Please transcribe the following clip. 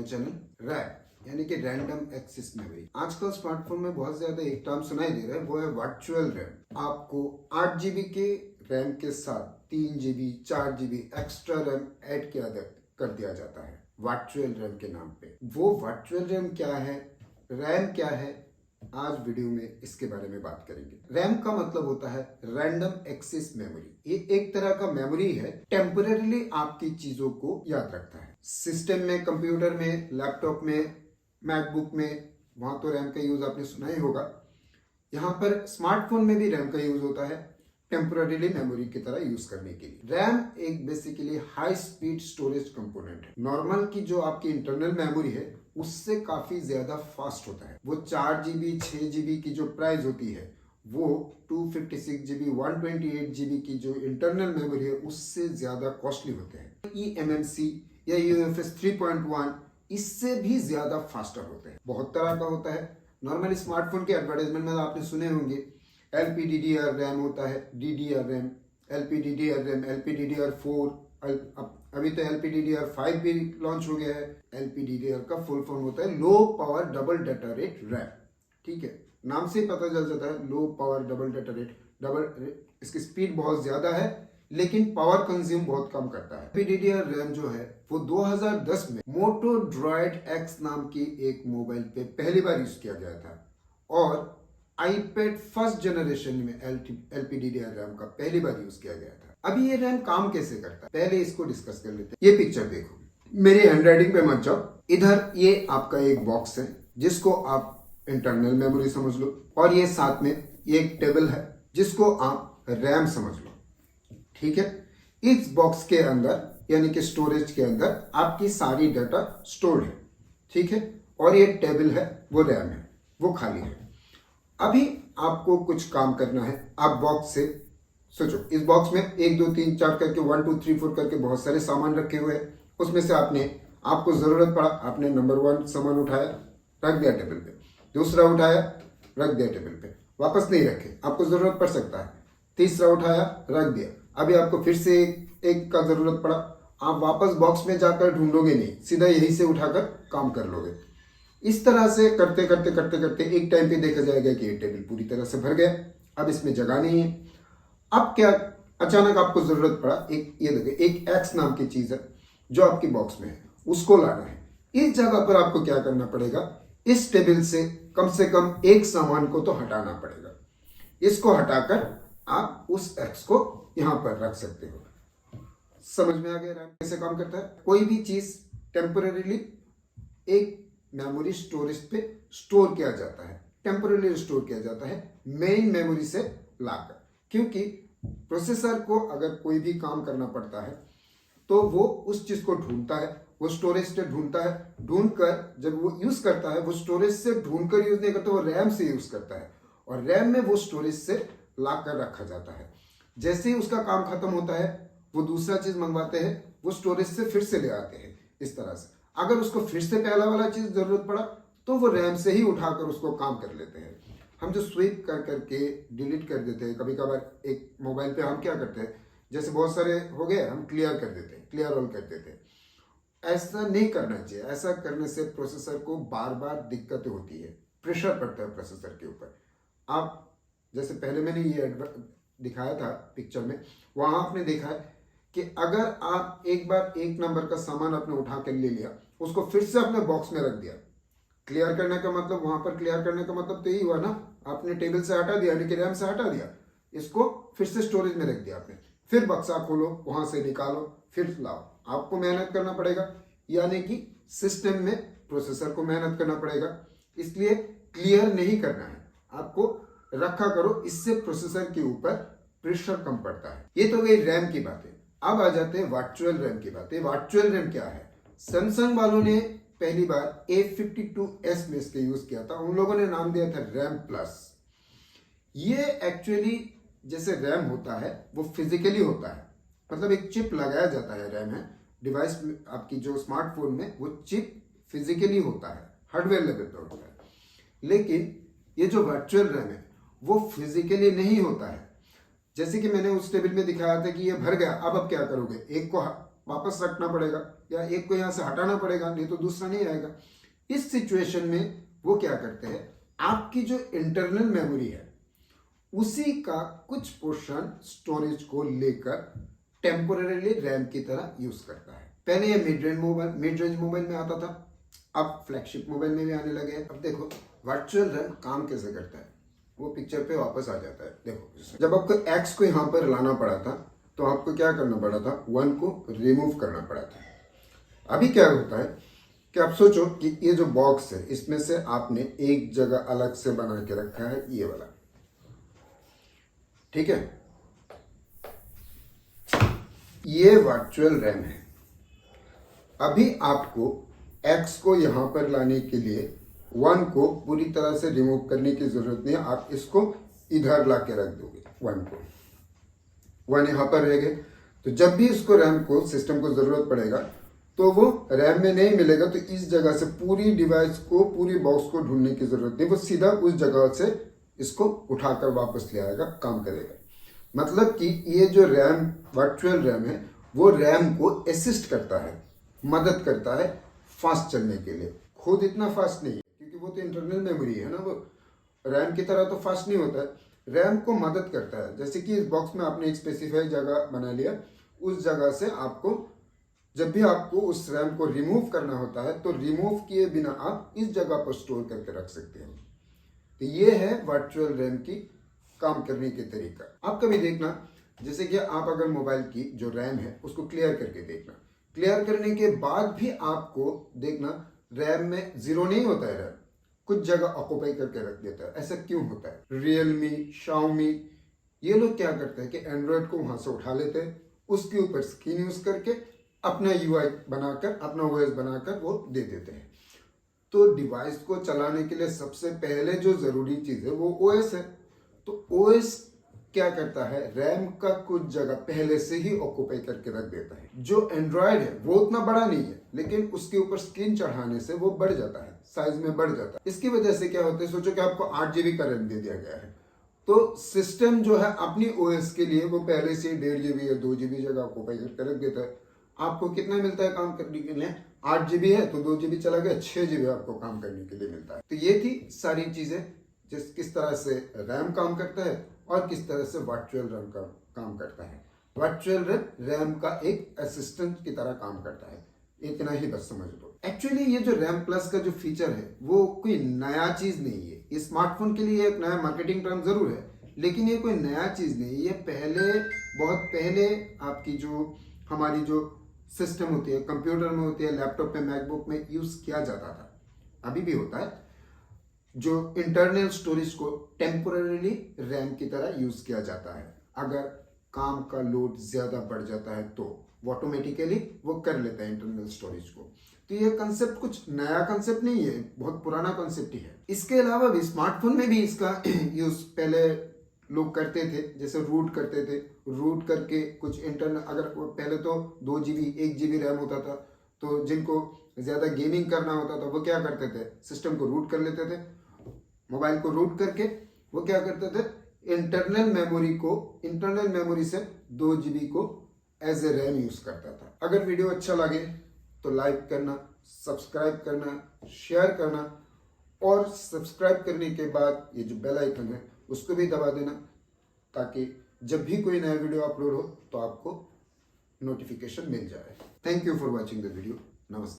My channel. RAM यानी कि random access memory. आजकल स्मार्टफोन में बहुत ज्यादा एक टर्म सुनाई दे रहा है, वो है वर्चुअल रैम। आपको 8 GB के रैम के साथ 3 GB 4 GB extra RAM add कर दिया जाता है वर्चुअल रैम के नाम पे। वो वर्चुअल रैम क्या है, रैम क्या है, आज वीडियो में इसके बारे में बात करेंगे। रैम का मतलब होता है रैंडम एक्सेस मेमोरी। ये एक तरह का मेमोरी है, टेम्परेरीली आपकी चीजों को याद रखता है। सिस्टम में, कंप्यूटर में, लैपटॉप में, मैकबुक में, वहां तो रैम का यूज आपने सुना ही होगा। यहाँ पर स्मार्टफोन में भी रैम का यूज होता है टेम्पररीली मेमोरी की तरह यूज करने के लिए। रैम एक basically high speed storage component है। नॉर्मल की जो आपकी इंटरनल मेमोरी है उससे काफी ज्यादा फास्ट होता है। वो 4 GB 6 GB की जो प्राइस होती है वो 256 GB 128 GB की जो इंटरनल मेमोरी है उससे ज्यादा कॉस्टली होते हैं। eMMC या UFS 3.1 इससे भी ज्यादा फास्टर होते हैं। बहुत तरह का होता है। नॉर्मली स्मार्टफोन के एडवर्टाइजमेंट में आपने सुने होंगे LPDDR रैम होता है, DDR RAM, LPDDR RAM, LPDDR4, अभी तो LPDDR5 भी लॉन्च हो गया है। LPDDR का फुल फॉर्म होता है low power double data rate RAM. ठीक है, नाम से ही पता चल जाता है low power double data rate. इसकी स्पीड बहुत ज्यादा है लेकिन पावर कंज्यूम बहुत कम करता है। LPDDR रैम जो है वो 2010 में मोटो ड्रॉइड X नाम की एक मोबाइल पे पहली बार यूज किया गया था और iPad फर्स्ट जनरेशन में LPDDR रैम का पहली बार यूज किया गया था। अभी ये रैम काम कैसे करता है पहले इसको डिस्कस कर लेते हैं। ये पिक्चर देखो, मेरी हैंडराइटिंग पे मत जाओ। इधर ये आपका एक बॉक्स है जिसको आप इंटरनल मेमोरी समझ लो और ये साथ में ये एक टेबल है जिसको आप रैम समझ लो। ठीक है, इस बॉक्स के अंदर यानी कि स्टोरेज के अंदर आपकी सारी डाटा स्टोर्ड है। ठीक है, और ये टेबल है वो रैम है, वो खाली है। अभी आपको कुछ काम करना है। आप बॉक्स से सोचो, इस बॉक्स में 1 2 3 4 करके 1 2 3 4 करके बहुत सारे सामान रखे हुए हैं। उसमें से आपको जरूरत पड़ा, आपने नंबर 1 सामान उठाया, रख दिया टेबल पे। दूसरा उठाया, रख दिया टेबल पे, वापस नहीं रखे, आपको जरूरत पड़ सकता है। तीसरा उठाया, रख दिया। अभी आपको फिर से एक का जरूरत पड़ा, आप वापस बॉक्स में जाकर ढूंढोगे नहीं, सीधा यहीं से उठाकर काम कर लोगे। इस तरह से करते करते एक टाइम पे देखा जाएगा कि ये टेबल पूरी तरह से भर गया। अब इसमें जगह नहीं है। अब क्या, अचानक आपको जरूरत पड़ा, ये देखो एक एक्स नाम की चीज है जो आपकी बॉक्स में है, उसको लाना है। इस जगह पर आपको क्या करना पड़ेगा, इस टेबल से कम एक सामान को तो हटाना पड़ेगा। इसको हटाकर आप उस एक्स को यहां पर रख सकते हो। समझ में आ गया रैम कैसे काम करता है। कोई भी चीज टेम्परेरीली एक मेमोरी स्टोरेज पे स्टोर किया जाता है, टेम्परेरी स्टोर किया जाता है मेन मेमोरी से लाकर। क्योंकि प्रोसेसर को अगर कोई भी काम करना पड़ता है तो वो उस चीज को ढूंढता है, वो स्टोरेज से ढूंढता है, ढूंढकर जब वो यूज करता है, वो स्टोरेज से ढूंढकर यूज नहीं करता, वो रैम से यूज करता है और रैम में वो स्टोरेज से लाकर रखा जाता है। जैसे ही उसका काम खत्म होता है वो दूसरा चीज मंगवाते हैं, वो स्टोरेज से फिर से ले आते हैं। इस तरह से अगर उसको फिर से पहला वाला चीज जरूरत पड़ा तो वो रैम से ही उठाकर उसको काम कर लेते हैं। हम जो स्वीप कर करके डिलीट कर देते हैं, कभी कभार एक मोबाइल पे हम क्या करते हैं, जैसे बहुत सारे हो गए हम क्लियर कर देते हैं, क्लियर ऑल कर देते हैं। ऐसा नहीं करना चाहिए। ऐसा करने से प्रोसेसर को बार बार दिक्कतें होती है, प्रेशर पड़ता है प्रोसेसर के ऊपर। आप जैसे पहले मैंने ये दिखाया था पिक्चर में, वहां आपने देखा है कि अगर आप एक बार एक नंबर का सामान आपने उठा कर ले लिया, उसको फिर से अपने बॉक्स में रख दिया, क्लियर करने का मतलब, वहां पर क्लियर करने का मतलब तो यही हुआ ना, आपने टेबल से हटा दिया, यानी कि रैम से हटा दिया, इसको फिर से स्टोरेज में रख दिया आपने। फिर बक्सा खोलो, वहां से निकालो, फिर लाओ, आपको मेहनत करना पड़ेगा, यानी कि सिस्टम में प्रोसेसर को मेहनत करना पड़ेगा। इसलिए क्लियर नहीं करना है, आपको रखा करो, इससे प्रोसेसर के ऊपर प्रेशर कम पड़ता है। ये तो गई रैम की बातें। अब आ जाते हैं वर्चुअल रैम की बातें। वर्चुअल रैम क्या है? सैमसंग वालों ने पहली बार A52s में इसके यूज किया था, उन लोगों ने नाम दिया था रैम प्लस। ये एक्चुअली जैसे रैम होता है वो फिजिकली होता है, मतलब एक चिप लगाया जाता है, रैम है डिवाइस में, आपकी जो स्मार्टफोन में वो चिप फिजिकली होता है, हार्डवेयर लेवल पर होता है। लेकिन ये जो वर्चुअल रैम है वो फिजिकली नहीं होता है। जैसे कि मैंने उस टेबल में दिखाया था कि ये भर गया, अब क्या करोगे, एक को वापस रखना पड़ेगा, या एक को यहाँ से हटाना पड़ेगा, नहीं तो दूसरा नहीं आएगा। इस सिचुएशन में वो क्या करते हैं, आपकी जो इंटरनल मेमोरी है उसी का कुछ पोर्शन स्टोरेज को लेकर टेम्पोरेरीली रैम की तरह यूज करता है। पहले ये मिड रेंज मोबाइल में आता था, अब फ्लैगशिप मोबाइल में भी आने लगे हैं। अब देखो वर्चुअल रैम काम कैसे करता है, वो पिक्चर पे वापस आ जाता है। देखो जब आपको एक्स को यहाँ पर लाना पड़ा था तो आपको क्या करना पड़ा था, 1 को रिमूव करना पड़ा था। अभी क्या होता है कि आप सोचो कि ये जो बॉक्स है इसमें से आपने एक जगह अलग से बना के रखा है, ये वाला, ठीक है, ये वर्चुअल रैम है। अभी आपको x को यहां पर लाने के लिए 1 को पूरी तरह से रिमूव करने की जरूरत नहीं है, आप इसको इधर ला के रख दोगे, 1 को, 1 यहां पर रहेगा। तो जब भी इसको रैम को सिस्टम को जरूरत पड़ेगा तो वो रैम में नहीं मिलेगा, तो इस जगह से पूरी डिवाइस को, पूरी बॉक्स को ढूंढने की जरूरत नहीं, वो सीधा उस जगह से इसको उठाकर वापस ले आएगा, काम करेगा। मतलब कि ये जो रैम वर्चुअल रैम है वो रैम को असिस्ट करता है, मदद करता है फास्ट चलने के लिए। खुद इतना फास्ट नहीं है क्योंकि वो तो इंटरनल मेमोरी है ना, वो रैम की तरह तो फास्ट नहीं होता है। रैम को मदद करता है, जैसे कि इस बॉक्स में आपने एक स्पेसिफाई जगह बना लिया, उस जगह से आपको जब भी आपको उस रैम को रिमूव करना होता है तो रिमूव किए बिना आप इस जगह पर स्टोर करके रख सकते हैं। तो ये है वर्चुअल रैम की काम करने के तरीका। आप कभी देखना, जैसे कि आप अगर मोबाइल की जो रैम है उसको क्लियर करके देखना, क्लियर करने के बाद भी आपको देखना रैम में जीरो नहीं होता है, रैम कुछ जगह ऑक्यूपाई करके रख देता है। ऐसा क्यों होता है? रियलमी, शाओमी, ये लोग क्या करते हैं कि एंड्रॉयड को वहां से उठा लेते हैं, उसके ऊपर स्क्रीन यूज करके अपना यूआई बनाकर, अपना ओएस बनाकर वो दे देते हैं। तो डिवाइस को चलाने के लिए सबसे पहले जो जरूरी चीज है वो ओएस है। तो ओएस क्या करता है, रैम का कुछ जगह पहले से ही ऑक्यूपाई करके रख देता है। जो एंड्रॉयड है वो उतना बड़ा नहीं है, लेकिन उसके ऊपर स्क्रीन चढ़ाने से वो बढ़ जाता है, साइज में बढ़ जाता है। इसकी वजह से क्या होता है, सोचो कि आपको 8 GB का रैम दे दिया गया है, तो सिस्टम जो है अपनी ओएस के लिए वो पहले से 1.5 GB या 2 GB जगह ऑक्यूपाई करके रख देता है। आपको कितना मिलता है काम करने के लिए? 8 GB है तो 2 GB चला गया, 6 GB आपको काम करने के लिए मिलता है। तो ये थी सारी चीजें, किस तरह से रैम काम करता है और किस तरह से वर्चुअल रैम का काम करता है। वर्चुअल रैम का एक असिस्टेंट की तरह काम करता है, इतना ही बस समझ लो। एक्चुअली ये जो रैम प्लस का जो फीचर है वो कोई नया चीज नहीं है। ये स्मार्टफोन के लिए एक नया मार्केटिंग टर्म जरूर है, लेकिन ये कोई नया चीज नहीं है। ये पहले, बहुत पहले आपकी जो हमारी जो सिस्टम होती है, कंप्यूटर में होती है, लैपटॉप में, मैकबुक में यूज किया जाता था, अभी भी होता है, जो इंटरनल स्टोरेज को टेम्पोरेरीली रैम की तरह यूज किया जाता है। अगर काम का लोड ज्यादा बढ़ जाता है तो ऑटोमेटिकली वो कर लेता है इंटरनल स्टोरेज को। तो ये कंसेप्ट कुछ नया कंसेप्ट नहीं है, बहुत पुराना कंसेप्ट ही है। इसके अलावा भी स्मार्टफोन में भी इसका यूज पहले लोग करते थे, जैसे रूट करते थे, रूट करके कुछ इंटरनल, अगर पहले तो 2 GB 1 GB रैम होता था, तो जिनको ज्यादा गेमिंग करना होता था वो क्या करते थे, सिस्टम को रूट कर लेते थे, मोबाइल को रूट करके वो क्या करते थे, इंटरनल मेमोरी से 2 GB को एज ए रैम यूज करता था। अगर वीडियो अच्छा लगे तो लाइक करना, सब्सक्राइब करना, शेयर करना, और सब्सक्राइब करने के बाद ये जो बेल आइकन है उसको भी दबा देना, ताकि जब भी कोई नया वीडियो अपलोड हो तो आपको नोटिफिकेशन मिल जाए। Thank you for watching the video. नमस्ते।